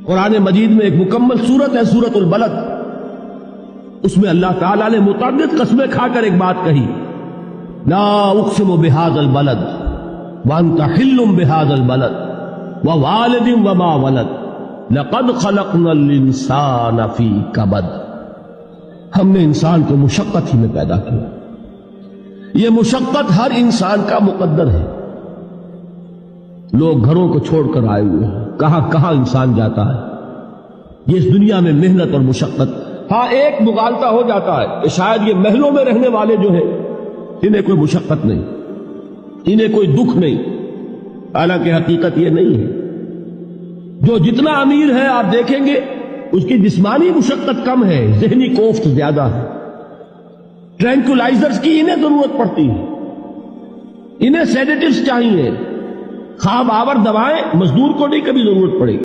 कुरान मजीद में एक मुकम्मल सूरत है सूरतुल बलद, उसमें अल्लाह ताला ने मुतअद्दिद कसमें खाकर एक बात कही, ला उक़्सिमु बिहाज़ल बलद व अंत हिल्लुम बिहाज़ल बलद व वालिदिन व मा वलद लक़द ख़लक़नल इंसान फ़ी कबद। हमने इंसान को मुशक्कत ही में पैदा किया। यह मुशक्कत हर इंसान का मुकद्दर है। लोग घरों को छोड़कर आए हुए हैं, कहां कहां इंसान जाता है। ये इस दुनिया में मेहनत और मुशक्कत, हाँ एक मुगालता हो जाता है कि शायद ये महलों में रहने वाले जो हैं इन्हें कोई मुशक्कत नहीं, इन्हें कोई दुख नहीं, हालांकि हकीकत ये नहीं है। जो जितना अमीर है आप देखेंगे उसकी जिस्मानी मुशक्कत कम है, जहनी कोफ्त ज्यादा है। ट्रैंकुलाइजर्स की इन्हें जरूरत पड़ती है, इन्हें सेडेटिव्स चाहिए, ख्वाब आवर दवाएं मजदूर को नहीं कभी जरूरत पड़ेगी।